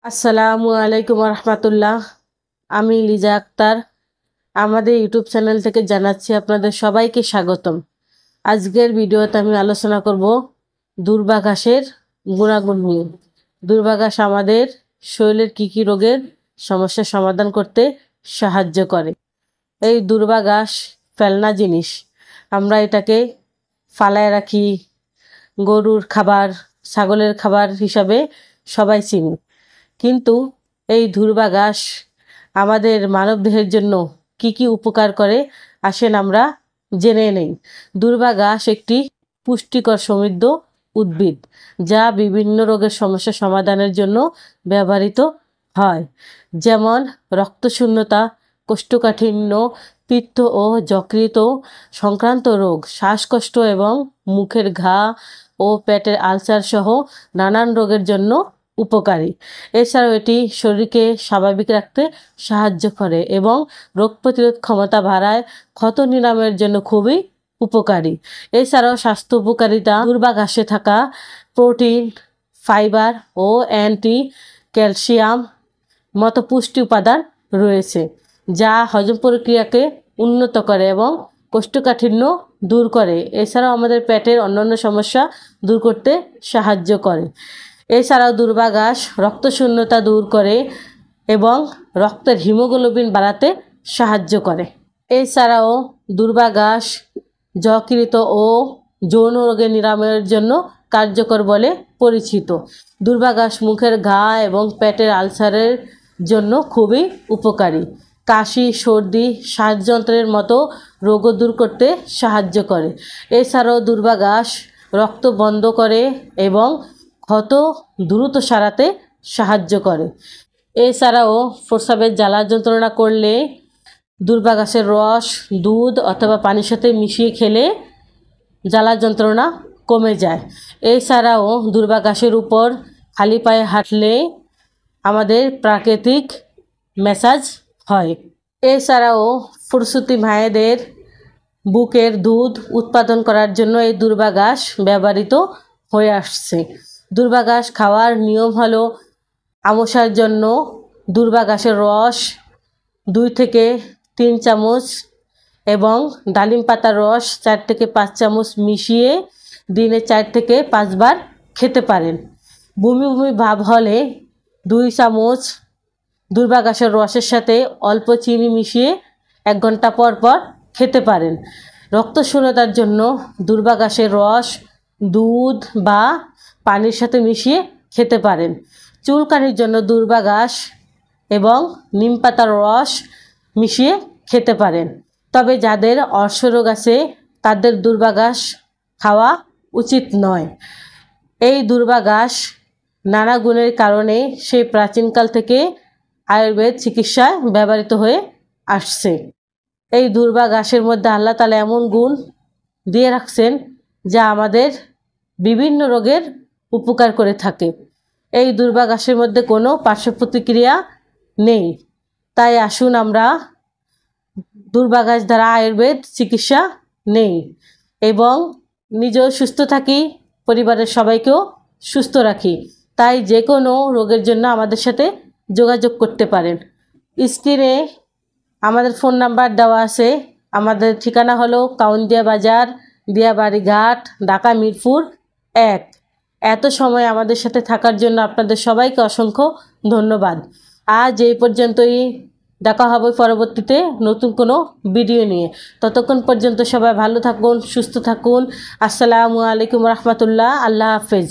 আসসালামু আলাইকুম রহমতুল্লাহ। আমি লিজা আক্তার আমাদের ইউটিউব চ্যানেল থেকে জানাচ্ছি আপনাদের সবাইকে স্বাগতম। আজকের ভিডিওতে আমি আলোচনা করব দুর্বা ঘাসের গুণাগুণ নিয়ে। দুর্বা ঘাস আমাদের শরীরের কী কী রোগের সমস্যার সমাধান করতে সাহায্য করে। এই দুর্বা ঘাস ফেলনা জিনিস, আমরা এটাকে ফালায় রাখি, গরুর খাবার, ছাগলের খাবার হিসাবে সবাই চিনি। কিন্তু এই দুর্বা ঘাস আমাদের মানবদেহের জন্য কি কি উপকার করে আসেন আমরা জেনে নেই। দুর্বা ঘাস একটি পুষ্টিকর সমৃদ্ধ উদ্ভিদ যা বিভিন্ন রোগের সমস্যা সমাধানের জন্য ব্যবহৃত হয়, যেমন রক্তশূন্যতা, কোষ্ঠকাঠিন্য, পিত্ত ও যকৃত সংক্রান্ত রোগ, শ্বাসকষ্ট এবং মুখের ঘা ও পেটের আলসার সহ নানান রোগের জন্য উপকারী। এছাড়াও এটি শরীরকে স্বাভাবিক রাখতে সাহায্য করে এবং রোগ প্রতিরোধ ক্ষমতা বাড়ায়, ক্ষত নিরাময়ের জন্য খুবই উপকারী। এছাড়াও স্বাস্থ্য উপকারিতা, দুর্বা ঘাসে থাকা প্রোটিন, ফাইবার ও অ্যান্টি ক্যালসিয়াম মতো পুষ্টি উপাদান রয়েছে যা হজম প্রক্রিয়াকে উন্নত করে এবং কোষ্ঠকাঠিন্য দূর করে। এছাড়াও আমাদের পেটের অন্যান্য সমস্যা দূর করতে সাহায্য করে। এছাড়াও দুর্বা ঘাস রক্তশূন্যতা দূর করে এবং রক্তের হিমোগ্লোবিন বাড়াতে সাহায্য করে। এছাড়াও দুর্বা ঘাস যকৃত ও যৌন রোগের নিরাময়ের জন্য কার্যকর বলে পরিচিত। দুর্বা ঘাস মুখের ঘা এবং পেটের আলসারের জন্য খুবই উপকারী। কাশি, সর্দি, শ্বাসযন্ত্রের মতো রোগও দূর করতে সাহায্য করে। এছাড়াও দুর্বা ঘাস রক্ত বন্ধ করে এবং ক্ষত দ্রুত সারাতে সাহায্য করে। এছাড়াও প্রস্রাবের জ্বালা যন্ত্রণা করলে দুর্বা ঘাসের রস দুধ অথবা পানির সাথে মিশিয়ে খেলে জ্বালা যন্ত্রণা কমে যায়। এছাড়াও দুর্বা ঘাসের উপর খালি পায়ে হাঁটলে আমাদের প্রাকৃতিক ম্যাসাজ হয়। এছাড়াও প্রসূতি মায়েদের বুকের দুধ উৎপাদন করার জন্য এই দুর্বা ঘাস ব্যবহৃত হয়ে আসছে। দুর্বা ঘাস খাওয়ার নিয়ম হলো, আমশার জন্য দুর্বা ঘাসের রস 2 থেকে 3 চামচ এবং ডালিম পাতার রস 4 থেকে 5 চামচ মিশিয়ে দিনে 4 থেকে 5 বার খেতে পারেন। বমি বমি ভাব হলে 2 চামচ দুর্বা ঘাসের রসের সাথে অল্প চিনি মিশিয়ে 1 ঘন্টা পর পর খেতে পারেন। রক্তশূন্যতার জন্য দুর্বা ঘাসের রস দুধ বা পানির সাথে মিশিয়ে খেতে পারেন। চুলকানির জন্য দুর্বা ঘাস এবং নিম পাতার রস মিশিয়ে খেতে পারেন। তবে যাদের অর্শরোগ আছে তাদের দুর্বা ঘাস খাওয়া উচিত নয়। এই দুর্বা ঘাস নানা গুণের কারণে সেই প্রাচীনকাল থেকে আয়ুর্বেদ চিকিৎসায় ব্যবহৃত হয়ে আসছে। এই দুর্বা ঘাসের মধ্যে আল্লাহ তাআলা এমন গুণ দিয়ে রাখছেন যা আমাদের বিভিন্ন রোগের উপকার করে থাকে। এই দুর্বা ঘাসের মধ্যে কোনো পার্শ্ব প্রতিক্রিয়া নেই। তাই আসুন আমরা দুর্বা ঘাস দ্বারা আয়ুর্বেদ চিকিৎসা নেই এবং নিজেও সুস্থ থাকি, পরিবারের সবাইকেও সুস্থ রাখি। তাই যে কোনো রোগের জন্য আমাদের সাথে যোগাযোগ করতে পারেন। স্ক্রিনে আমাদের ফোন নাম্বার দেওয়া আছে। আমাদের ঠিকানা হলো কাউন্দিয়া বাজার, দিয়াবাড়ি ঘাট, ঢাকা মিরপুর 1। এত সময় আমাদের সাথে থাকার জন্য আপনাদের সবাইকে অসংখ্য ধন্যবাদ। আজ এই পর্যন্তই, দেখা হবে পরবর্তীতে নতুন কোনো ভিডিও নিয়ে। ততক্ষণ পর্যন্ত সবাই ভালো থাকুন, সুস্থ থাকুন। আসসালামু আলাইকুম রহমতুল্লাহ। আল্লাহ হাফেজ।